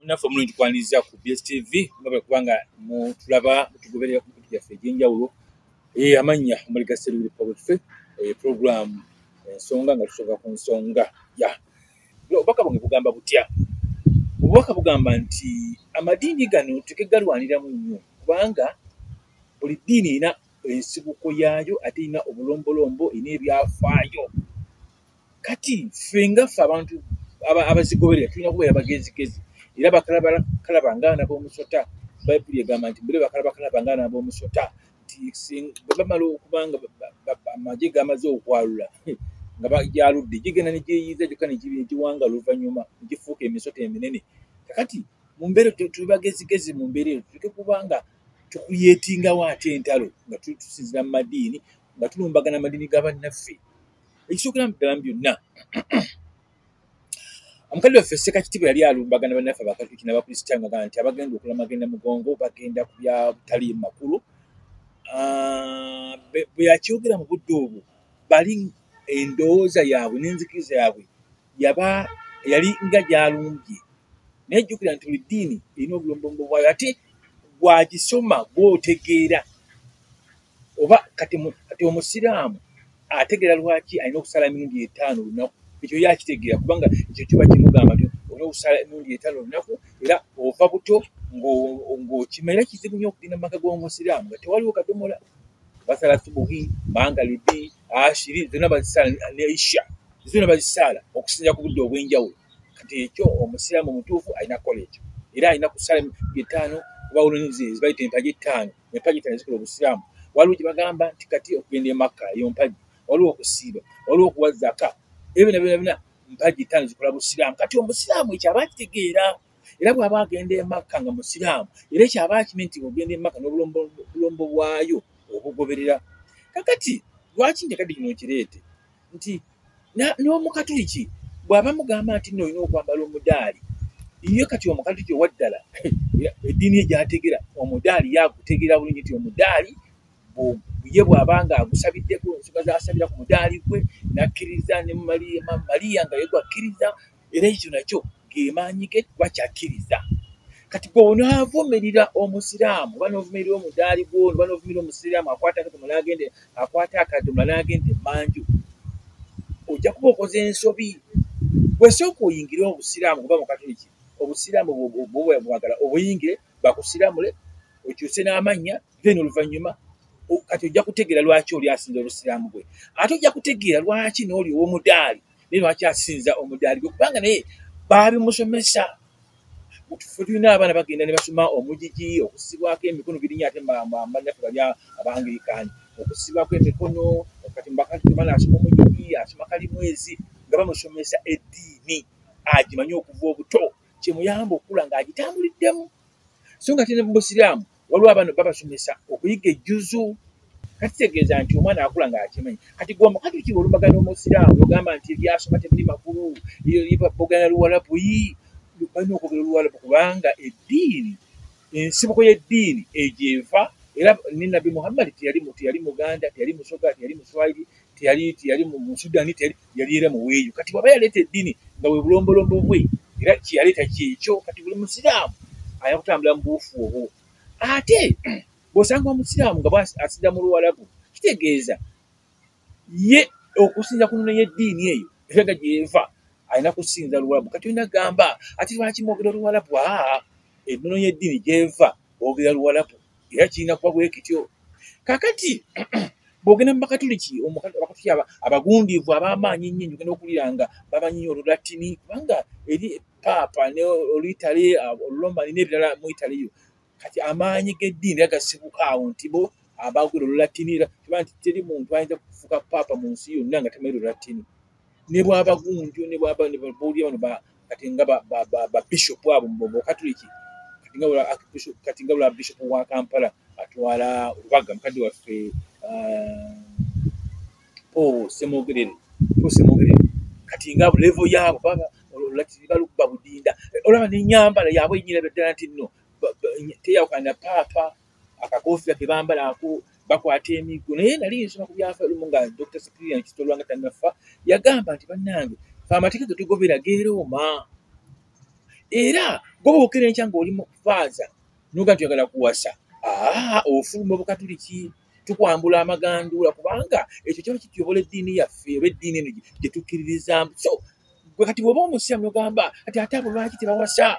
Nafe omulungi tukwaniriza ku BSTV nga kubanga tulaba tugoberera ku bintu byaffe eby'enjawulo. Amannya Omulika Sseruli Pawulo program ensonga nga tusooka ku nsonga ya obubaka bwange bugamba butya? Obubaka bugamba nti amadiini gano tegegalwaniramu nnyo kubanga buli ddiini erina ensibuko yaayo ate erina obulombolombo erina ebyafaayo. Kati ffe ngaffe abantu abazigoberera tulina kubeera bagezigezi era bakalaba ng'abaana b'omusota. Bayibuli egamba nti mbere bakalaba ng'abaana b'omusota nti bwe bamala okubanga amagye gamaze okwalula nga bagyaludde gigenda ne gyeyiiza gyokka ne giwanga oluvannyuma ne gifuuka emisota eminene. Kakati mu mbeera tuli bagezigezi mu mbeera eyo tuleke kubanga tukuyeetingawo ate entalo nga tusinzira mu madiini nga tulumbagana amadiini ga bannaffe. Ekisookera mu ddala mu byonna omukadde waffe Ssekakitiibwa yali alumbagana bannaffe Abakatoliki n'Abakristaayo nga nti abagenda okulama agenda mugongo bagenda ku bya butali makulu. Bwe yakyogera mu budde obwo bali endowooza yaabwe n'enzikiriza yaabwe yali nga gy'alumbye. Naye jjukira nti buli ddiini erina obulombombo bwayo ate bwagisoma gw'otegeera. Oba kati omusiraamu ategeera lwaki alina okusala emirundi 5 olunaku. Ekyo yakitegeera kubanga ekyo kiba kimugamba nti olina okusala emirundi 5 olunaku era ova buto ng'okima. Era kizibu nnyo okugenda mu maka g'omusiraamu nga tewaliwo kadomola. Basala subuhi, mangalidi, ashiri, zonna bazisala ne isha, zonna bazisaala okusinziira ku budde obw'enjawulo. Kati ekyo omusiraamu omutuufu alina kukola ekyo era alina kusala 5 oba olunizi zibayita empagi 5. Empagi 5 zikola obusiraamu. Waliwo gye bagamba nti kati okugenda e Makka eyo mpagi, waliwo okusiiba, waliwo okuwa zaka. Ebyo byonna mpagi 5 zikola busiraamu. Kati omusiraamu ekyo aba akitegeera era bw'aba agenda e Makka nga musiraamu era ekyo aba akimanya nti ogenda e Makka n'obulombo bwayo obugoberera. Kakati lwaki njakadde kino kireete nti n'Omukatuliki bw'aba mugamba nti nno olina okwambala omudaali, ye kati Omukatuliki owaddala eddiini ye gy'ategeera omudaali yagutegeera bulungi nti omudaali ye bw'aba nga agusabiddeko ensonga z'asabira ku mudaali gwe n'akkiriza ne Maliya nga ye gwakkiriza era ekyo nakyo ge maanyi ge gwakyakiriza. Kati bw'onaavumirira omusiraamu oba n'ovumirira omudaali gwo oba n'ovumirira omusiraamu akwata akadomola n'agenda emmanju, ojja kuba okoze ensobi. Bw'esooka oyingire obusiraamu kuba Mukatoliki, obusiraamu bwagala obuyingire bakusiramule okyuse n'amannya then oluvannyuma kati ojja kutegeera lwaki oli asinza obusiraamu bwe. Ate ojja kutegeera lwaki n'oli ow'omudaali naye lwaki asinza omudaali gwe kubanga naye baabimusomesa. Ffe tulina abaana bagenda ne basoma omugigi, okusibwako emikono birinya ate bannaffe bali Abangirikaani, okusibwako emikono. Kati Mbakatoliki omwana asoma omugigi, asoma kalimwezi nga bamusomesa eddiini agimanye okuva obuto, kimuyamba okula ng'agitambuliddemu. So nga tene mu busiraamu waliwo abaana babasomesa okuyiga ejjuzu. Kati kitegeeza nti omwana akula ng'akimanyi. Kati gwe Omukatoliki bw'olumbagana omusiraamu ogamba nti ebyasoma tebiri makulu, bogana Luwarabu. Balina okwogera Oluwarabu kubanga eddiini, ensibuko y'eddiini egyeva. Era ne Nabbi Muhammad teyali Muganda, teyali Musoga, teyali Muswayiri, teyali Musudani, yali era muweeyo. Kati bw'aba yaleeta eddiini nga bwe bulombolombo bwe era kyeyaleeta kyekyo. Kati buli musiraamu ayina kutambula mu buufu obwo. Ate bw'osanga omusiraamu nga asinza mu Luwarabu kitegeeza ye okusinza ku nnono y'eddiini eyo era nga gyeva alina kusinza Luwarabu. Kati olina gamba ati lwaki mwogera Luwarabu? Ennono y'eddiini gyeva boogera Luwarabu era kirina kuba bwe kityo. Kakati bw'ogenda mu Bakatoliki, Abakatoliki abagundiivu ab'amaanyi ennyo ogenda okuwulira nga bamanyi Olulatini kubanga eri Paapa ne Oluyitale, Oluromani n'ebirala mu Italiyo. Kati amaanyi g'eddiini era gasibuka awo nti bo abaagula Olulatini era kiba nti teri muntu ayinza kufuuka Paapa mu nsi yonna nga tamanyi Olulatini. Ne bw'aba gunju ne bw'aba bawulira bano kati nga babishopu abo mu Bakatoliki, kati nga bula bishopu wa Kampala atwala Olubaga mukadde waffe Paul Ssemwogerere, kati nga level yaabo baba Olulatini balukuba budinda. Olaba n'ennyambala yaabwe yennyini ddala nti nno teyawukana na Paapa. Akakofiira ke bambala ako bakwata emiggo. Naye nali nsoma ku byafaayo lumu nga Dr. Cyprian Kitolo nga tannafa yagamba nti bannange fe amateeka ge tugobera geerooma era gobookera enkya ng'oli mu kufaaza noga tuyagala kuwasa ofuluma obukatuliki tukwambula amaganduula kubanga ekyo kyaba kityobola eddiini yaffe oba eddiini eno gye tukkiririzaamu. So gwe kati bw'oba omusiramu n'ogamba ati ate abo lwaki tebawasa?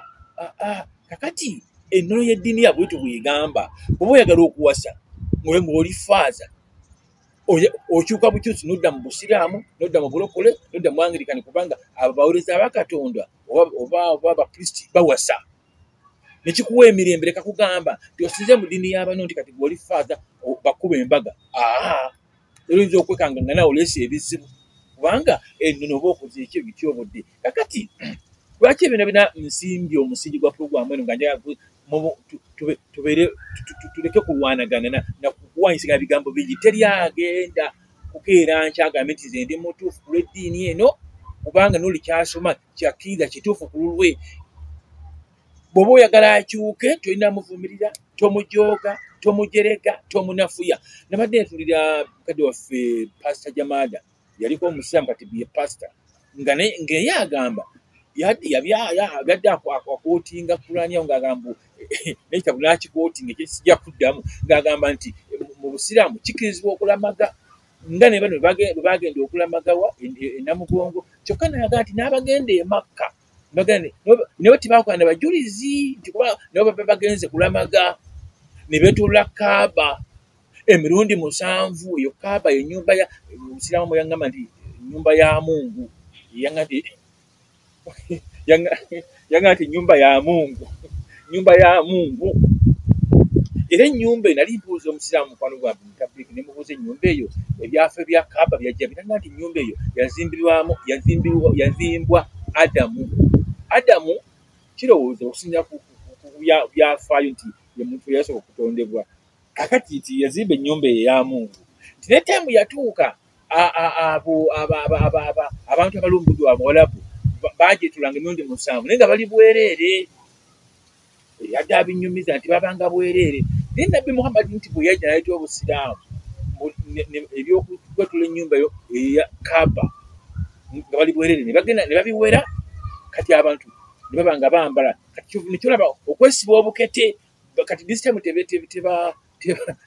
Kakati ennono y'eddiini yabwe tubwegamba bw'oba oyagala okuwasa ng'oli faaza okyuka bukyusi n'odda mu busiraamu n'odda mu bulokole n'odda mu angirikani kubanga abo baweereza ba Katonda oba abakristi bawasa. Nekikuwa emirembe leka kugamba nti osinze mu ddiini y'abano nti kati gw'oli faaza bakuba embaga. Oyinza okwekanga nga nawe oleese ebizibu kubanga ennono oba okoze ekyo bityobodde. Kakati lwaki ebyo bina nsimbye omusingi gwa puroguramu eno nga njagala tuleke kulwanagana na kuwanyisigana bigambo bingi. Teri agenda kukeera nkyagambe nti nze ndi mutuufu ku lw'eddiini eno kubanga n'oli kyasoma kyakkiriza kituufu ku lulwe. Bw'oba oyagala akyuke tolina muvumirira, tomujooga, tomujerega, tomunafuya. Nabadde ntulira mukadde waffe Pastor Jamada yaliko omusiraamu kati ye pastor ng'eye agamba yabadde akootinga kulaniawo ng'agamba n'ekitabu n'akikootinga ekisijja kuddamu ng'agamba nti mu busiraamu kikirizibwa okulamaga nga ne bano bwe bagenda okulamagawa Namugongo, kyokka nayaga nti n'abagenda e Makka nabo tebaakola na bajulizi nti kuba nabo bagenze kulamaga ne beetuula Kaaba emirundi 7. Eyo Kaaba y'ennyumba ya Musiraamu mwe yaŋŋamba nti nnyumba ya Mungu, yanga nti nyumba ya Mungu, nyumba ya Mungu. Era ennyumba eyo nali mbuuza omusiraamu mukwano gwange mu tablik ne mubuuza ennyumba eyo ebyafa bya Kaaba byajja biranga nti ennyumba eyo yazimbwa Adamu kirowooza okusinza ku byafaayo nti ye muntu yasooka okutondebwa. Kakati nti yazimba ennyumba eyo eya Mungu nti ne temu yatuuka abantu abalumbuddwa Abawalabu bagyetulanga emirundi 7 naye nga bali bwereere. Yadde abinyumiza nti babanga bwereere. Naye Nabbi Muhammad nti bwe yajja n'aleeta obusiraamu ebyokwetula ennyumba eyo eya Kaaba nga bali bwereere ne bagenda ne babiwera. Kati abantu ne babanga bambala kati nekyolaba okwesiba obukete kati this time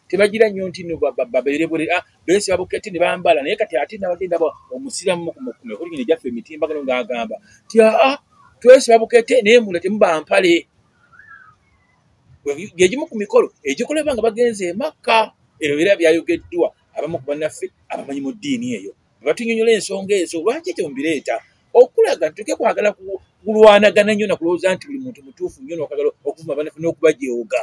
tebagira nnyo nti no babeere bwereere beesiba bukete ne bambala. Naye kati ate nabadde ndaba omusiraamu ku mikolo gino egyaffe emitimbagano ng'agamba nti twesiba bukete naye munda temuba mpale. Gyegimu ku mikolo egikolebwa nga bagenze e Makka. Ebyo era byayogeddwa abamu ku bannaffe abamanyi mu ddiini eyo batunyonyola ensonga ezo. Lwaki ekyo mbireeta okulaga ntuke kwagala kulwanagana nnyo nakulowooza nti buli muntu mutuufu nnyo n'okwagala okuvuma bannaffe n'okubajooga.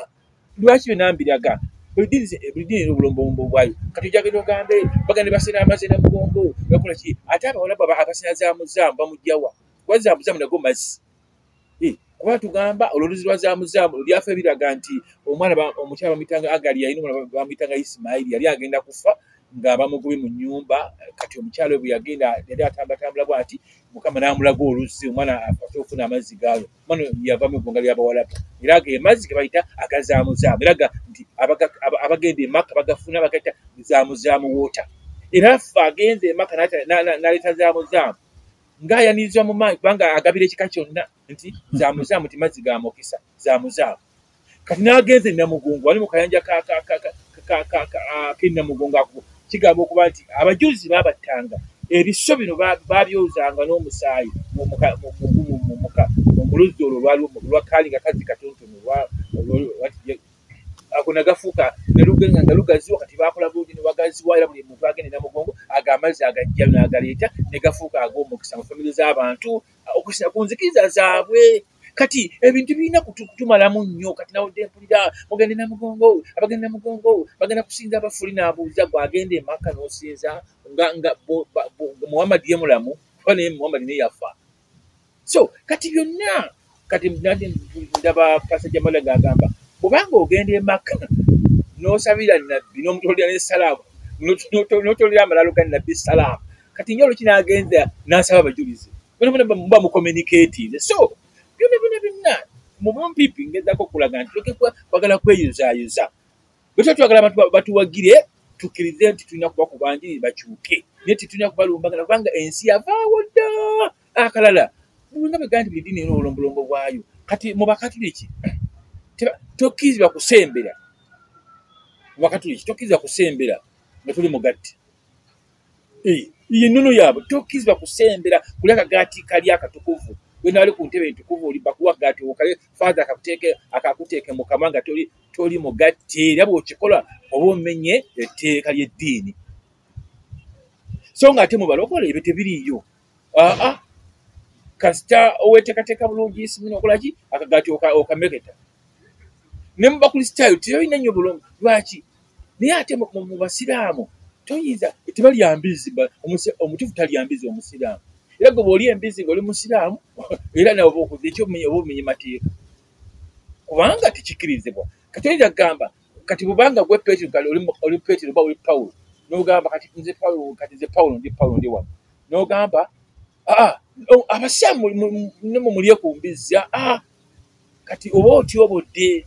Lwaki byo nambiraga buli ddiini erina obulombombo bwayo. Kati ojagenda ogambe bagenda basena amazzi e Namugongo bakola ki? Ate Abawalabu abasena zaamuzaamu bamugyawa kuba zaamuzaamu nago mazzi. Kuba tugamba oluluzi lwa zaamuzaamu lyafa ebiraga nti omukyala bamuyitanga Agali yalina omwana bamuyitanga Isimayiri yali agenda kufa ng'abamugubye mu nnyumba. Kati omukyala bwe yagenda yali atambatambula bw'ati Mukama n'amulaga oluzzi omwana asobole okufuna amazzi gaayo. Omwana yava mu ggwanga ly'Abawalabu era ge mazzi ge bayita agazaamuzaamu. Eraga nti abagenda e Makka bagafuna bagayita zaamuzaamu woota. Era ffe agenze e Makka n'aleeta zaamuzaamu ng'ayaniriza mu maanyi kubanga agabira ekika kyonna nti zaamuzaamu nti mazzi ga mukisa zaamuzaamu. Kati n'agenze e Namugongo wali mu kayanja k'e Namugongo ako kigamba okuba nti abajulizi baabattanga ebiso bino baabyozanga n'omusaayi mu luzzi olwo lwa kaali nga kazi katonotono ako nagafuuka nga lugaziwa. Kati baakola bulungi ne bagaziwa era buli muntu agenda e Namugongo amazzi agajja n'agaleeta ne gafuuka ag'omukisa mu famire z'abantu okusinza ku nzikiriza zaabwe. Kati ebintu birina kutumalamu nnyo. Kati nawudde mpulira mugende Namugongo abagenda Namugongo bagenda kusinza abafuli n'abuuza gwagenda e Makka n'osinza nga Muhammad ye mulamu kuba naye Muhammad ne yafa. So kati byonna kati ndaba Pastor Jamala ng'agamba bw'obanga ogenda e Makka n'osabira Nabbi n'omutolera n'essalaamu n'otolera amalalo ga Nabbi salaamu. Kati nnyo olwo kinaagenza n'asaba abajulizi muba mucommunicating. So byonna mu bumpipi ngezako okulaga nti tuleke kwagala kweyuzaayuza. Bwe tuba twagala abantu batuwagire tukkirize nti tulina kuba ku banjiri bakyuke naye tetulina kubalumbagana kubanga ensi yavaawo dda. Akalala nga begamba nti buli ddiini erina obulombolombo bwayo. kati mu bakatuliki tokkirizibwa kusembera, mu bakatuliki tokkirizibwa kusembera nga tuli mugatte. Ye nnono yaabwe tokkirizibwa kusembera kulya akagaati kali akatukuvu. Wena wali ku ntebe entukuvu oli bakuwa agaati okale father akakuteeke mu kamwa nga toli mugatte, era bw'okikola oba omenye etteeka ly'eddiini. So ng'ate mu balokole ebyo tebiriiyo. Kasita oweteekateeka bulungi simina okolaki akagaati okameketa. Ne mu bakristaayo tebalina nnyo bulungi. Lwaki? Naye ate mu basiraamu toyinza tebalya mbizi, omutuufu talya mbizi omusiraamu. Era gwe bw'oli embizi ng'oli musiraamu era nawe oba omenye mateeka, kubanga tekikirizibwa. Kati oyinza kugamba kati bubanga gwe Petero kale oli Petero oba oli Pawulo n'ogamba kati nze Pawulo ndi wano n'ogamba abasiraamu ne mulye ku mbizi, kati oba otyo obodde